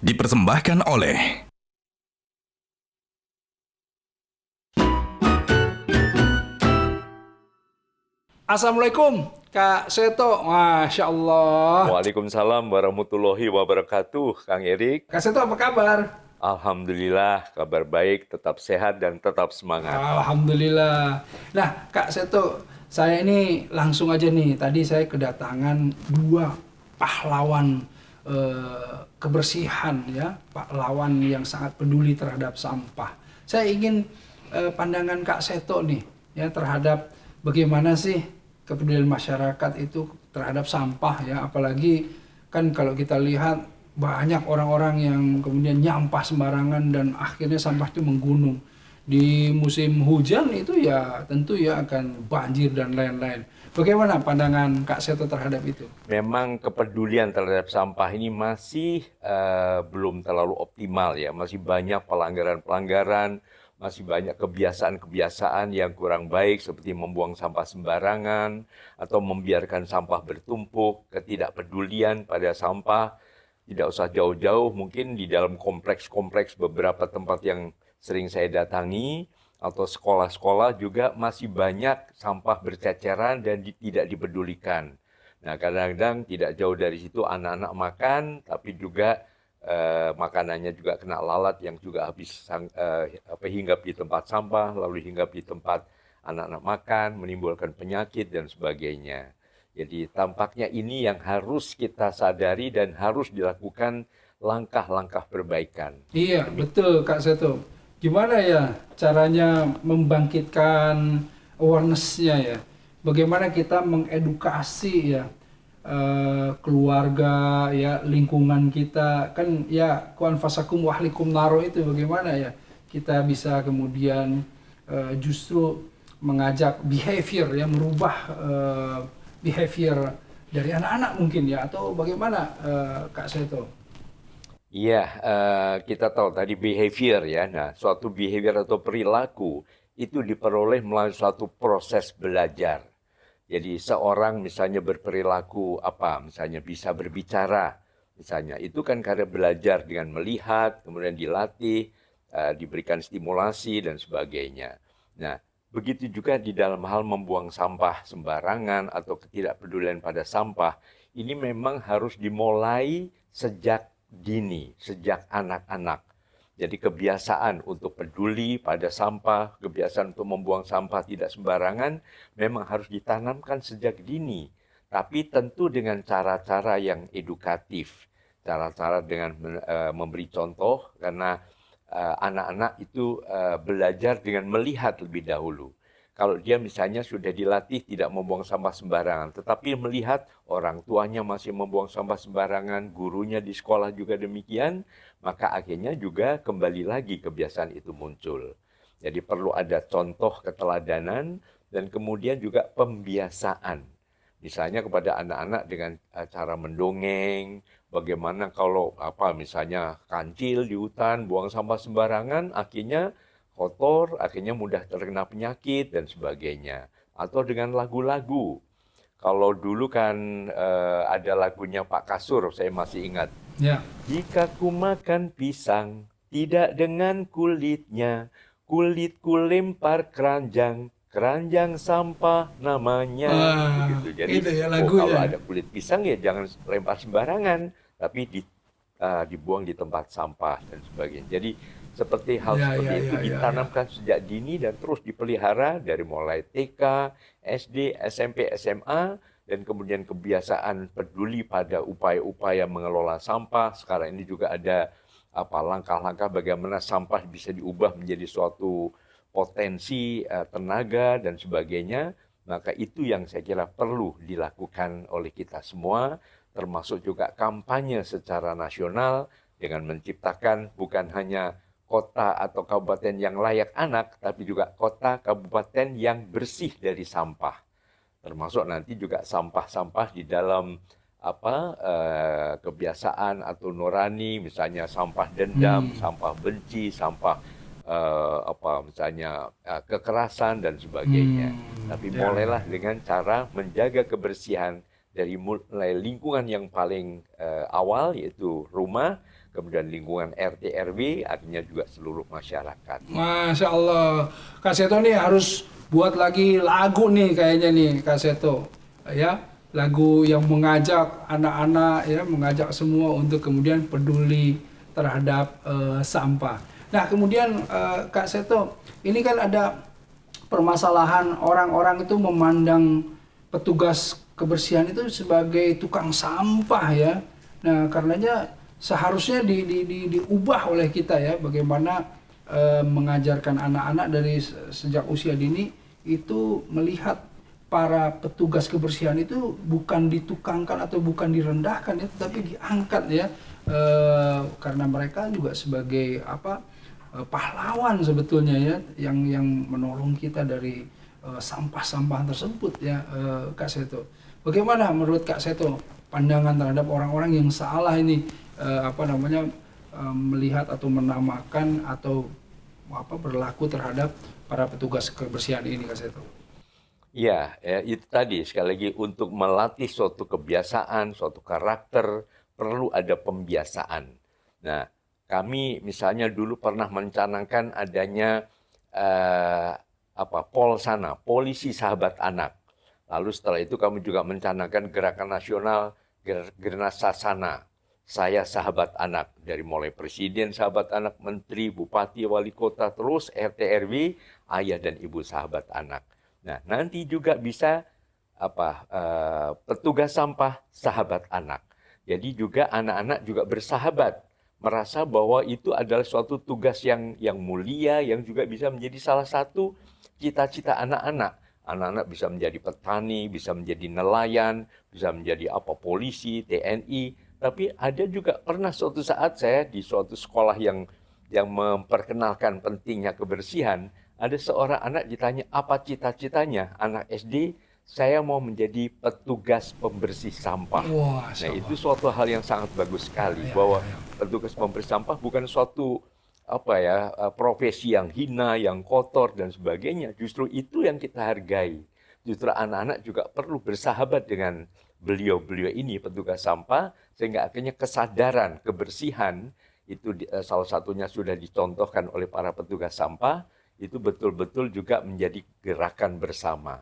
dipersembahkan oleh Assalamualaikum Kak Seto, Masya Allah. Waalaikumsalam warahmatullahi wabarakatuh, Kang Erik. Kak Seto apa kabar? Alhamdulillah, kabar baik, tetap sehat dan tetap semangat. Alhamdulillah. Nah Kak Seto, saya ini langsung aja nih, tadi saya kedatangan dua pahlawan kebersihan ya, pahlawan yang sangat peduli terhadap sampah. Saya ingin pandangan Kak Seto nih ya terhadap bagaimana sih kepedulian masyarakat itu terhadap sampah ya, apalagi kan kalau kita lihat banyak orang-orang yang kemudian nyampah sembarangan dan akhirnya sampah itu menggunung. Di musim hujan itu ya tentu ya akan banjir dan lain-lain. Bagaimana pandangan Kak Seto terhadap itu? Memang kepedulian terhadap sampah ini masih belum terlalu optimal ya, masih banyak pelanggaran-pelanggaran, masih banyak kebiasaan-kebiasaan yang kurang baik seperti membuang sampah sembarangan atau membiarkan sampah bertumpuk, ketidakpedulian pada sampah. Tidak usah jauh-jauh, mungkin di dalam kompleks-kompleks beberapa tempat yang sering saya datangi, atau sekolah-sekolah juga masih banyak sampah berceceran dan tidak dipedulikan. Nah, kadang-kadang tidak jauh dari situ anak-anak makan, tapi juga makanannya juga kena lalat yang juga habis hinggap di tempat sampah, lalu hinggap di tempat anak-anak makan, menimbulkan penyakit dan sebagainya. Jadi tampaknya ini yang harus kita sadari dan harus dilakukan langkah-langkah perbaikan. Iya, betul Kak Seto. Gimana ya caranya membangkitkan awareness-nya ya? Bagaimana kita mengedukasi ya keluarga ya, lingkungan kita kan ya, ku anfasakum wa ahlikum naro itu bagaimana ya kita bisa kemudian justru mengajak behavior ya, merubah behavior dari anak-anak mungkin ya, atau bagaimana Kak Seto? Iya, kita tahu tadi behavior ya. Nah, suatu behavior atau perilaku itu diperoleh melalui suatu proses belajar. Jadi seorang misalnya berperilaku apa, misalnya bisa berbicara, misalnya itu kan karena belajar dengan melihat, kemudian dilatih, diberikan stimulasi dan sebagainya. Nah, begitu juga di dalam hal membuang sampah sembarangan atau ketidakpedulian pada sampah, ini memang harus dimulai sejak dini, sejak anak-anak. Jadi kebiasaan untuk peduli pada sampah, kebiasaan untuk membuang sampah tidak sembarangan memang harus ditanamkan sejak dini. Tapi tentu dengan cara-cara yang edukatif, cara-cara dengan memberi contoh, karena anak-anak itu belajar dengan melihat lebih dahulu. Kalau dia misalnya sudah dilatih tidak membuang sampah sembarangan, tetapi melihat orang tuanya masih membuang sampah sembarangan, gurunya di sekolah juga demikian, maka akhirnya juga kembali lagi kebiasaan itu muncul. Jadi perlu ada contoh keteladanan dan kemudian juga pembiasaan. Misalnya kepada anak-anak dengan cara mendongeng, bagaimana kalau misalnya kancil di hutan, buang sampah sembarangan, akhirnya kotor, akhirnya mudah terkena penyakit dan sebagainya. Atau dengan lagu-lagu. Kalau dulu kan ada lagunya Pak Kasur, saya masih ingat. Ya. Jika ku makan pisang, tidak dengan kulitnya, kulitku lempar keranjang, keranjang sampah namanya. Begitu. Jadi Itu ya kalau lagunya. ada kulit pisang ya jangan lempar sembarangan, tapi dibuang di tempat sampah dan sebagainya. Jadi seperti hal Ya, seperti ya, itu ya, ya, ya. ditanamkan sejak dini dan terus dipelihara dari mulai TK, SD, SMP, SMA, dan kemudian kebiasaan peduli pada upaya-upaya mengelola sampah. Sekarang ini juga ada langkah-langkah bagaimana sampah bisa diubah menjadi suatu potensi tenaga dan sebagainya. Maka itu yang saya kira perlu dilakukan oleh kita semua, termasuk juga kampanye secara nasional dengan menciptakan bukan hanya kota atau kabupaten yang layak anak, tapi juga kota kabupaten yang bersih dari sampah. Termasuk nanti juga sampah-sampah di dalam kebiasaan atau nurani, misalnya sampah dendam, sampah benci, sampah misalnya kekerasan dan sebagainya. Tapi Ya, ya, mulailah ya. dengan cara menjaga kebersihan dari mulai lingkungan yang paling awal, yaitu rumah, kemudian lingkungan RT RW, akhirnya juga seluruh masyarakat. Masya Allah, Kak Seto nih harus buat lagi lagu nih kayaknya nih Kak Seto, ya lagu yang mengajak anak-anak ya, mengajak semua untuk kemudian peduli terhadap sampah. Nah kemudian Kak Seto, ini kan ada permasalahan orang-orang itu memandang petugas kebersihan itu sebagai tukang sampah ya. Nah karenanya seharusnya diubah oleh kita ya, bagaimana mengajarkan anak-anak dari sejak usia dini itu melihat para petugas kebersihan itu bukan ditukangkan atau bukan direndahkan ya, tetapi diangkat ya, karena mereka juga sebagai pahlawan sebetulnya ya, yang menolong kita dari sampah-sampah tersebut ya, Kak Seto. Bagaimana menurut Kak Seto pandangan terhadap orang-orang yang salah ini melihat atau menamakan atau berlaku terhadap para petugas kebersihan ini, Kak Seto? Ya, itu tadi sekali lagi untuk melatih suatu kebiasaan, suatu karakter perlu ada pembiasaan. Nah, kami misalnya dulu pernah mencanangkan adanya Polsana, Polisi Sahabat Anak. Lalu setelah itu kami juga mencanangkan gerakan nasional Gernasasana, Saya Sahabat Anak, dari mulai presiden sahabat anak, menteri, bupati, wali kota, terus RT RW, ayah dan ibu sahabat anak. Nah, nanti juga bisa petugas sampah sahabat anak. Jadi juga anak-anak juga bersahabat, merasa bahwa itu adalah suatu tugas yang mulia, yang juga bisa menjadi salah satu cita-cita anak-anak. Anak-anak bisa menjadi petani, bisa menjadi nelayan, bisa menjadi polisi, TNI. Tapi ada juga pernah suatu saat saya di suatu sekolah yang memperkenalkan pentingnya kebersihan, ada seorang anak ditanya apa cita-citanya, anak SD, saya mau menjadi petugas pembersih sampah. Wah, Nah, itu suatu hal yang sangat bagus sekali, bahwa petugas pembersih sampah bukan suatu profesi yang hina, yang kotor dan sebagainya. Justru itu yang kita hargai. Justru anak-anak juga perlu bersahabat dengan beliau-beliau ini, petugas sampah, sehingga akhirnya kesadaran kebersihan itu salah satunya sudah dicontohkan oleh para petugas sampah, itu betul-betul juga menjadi gerakan bersama.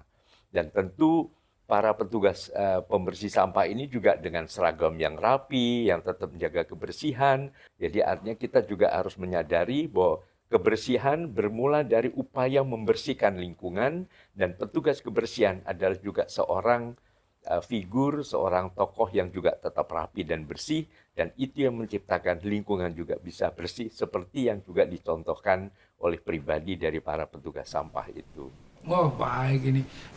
Dan tentu para petugas pembersih sampah ini juga dengan seragam yang rapi, yang tetap menjaga kebersihan. Jadi artinya kita juga harus menyadari bahwa kebersihan bermula dari upaya membersihkan lingkungan, dan petugas kebersihan adalah juga seorang figur, seorang tokoh yang juga tetap rapi dan bersih, dan itu yang menciptakan lingkungan juga bisa bersih seperti yang juga dicontohkan oleh pribadi dari para petugas sampah itu. Oh baik,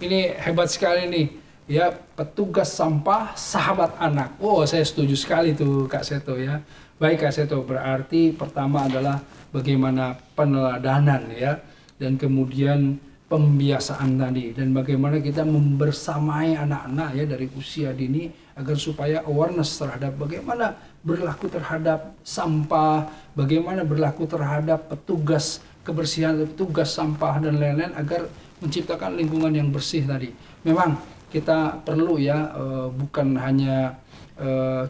ini hebat sekali nih ya, petugas sampah sahabat anak. Oh saya setuju sekali tuh Kak Seto ya. Baik Kak Seto, berarti pertama adalah bagaimana peneladanan ya, dan kemudian pembiasaan tadi, dan bagaimana kita membersamai anak-anak ya dari usia dini agar supaya awareness terhadap bagaimana berlaku terhadap sampah, bagaimana berlaku terhadap petugas kebersihan, petugas sampah dan lain-lain, agar menciptakan lingkungan yang bersih tadi. Memang kita perlu ya, bukan hanya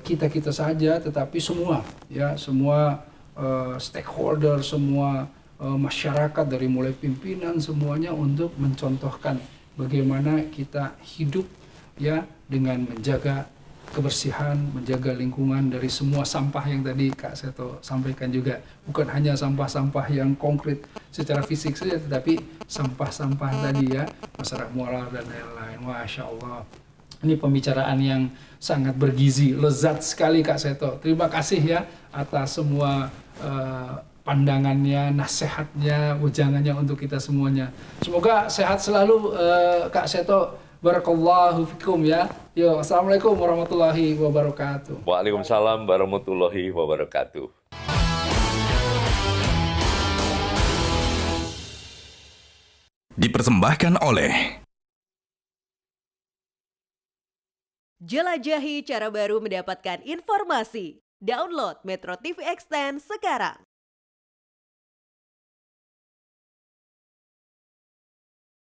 kita saja, tetapi semua ya, semua stakeholder, semua masyarakat dari mulai pimpinan semuanya untuk mencontohkan bagaimana kita hidup ya dengan menjaga kebersihan, menjaga lingkungan dari semua sampah yang tadi Kak Seto sampaikan juga. Bukan hanya sampah-sampah yang konkret secara fisik saja, tetapi sampah-sampah tadi ya, masyarakat muara dan lain-lain. Masya Allah. Ini pembicaraan yang sangat bergizi, lezat sekali Kak Seto. Terima kasih ya atas semua pandangannya, nasihatnya, ujangannya untuk kita semuanya. Semoga sehat selalu Kak Seto. Barakallahu fikum ya. Yo, assalamualaikum warahmatullahi wabarakatuh. Waalaikumsalam warahmatullahi wabarakatuh. Dipersembahkan oleh Jelajahi cara baru mendapatkan informasi. Download Metro TV Extend sekarang.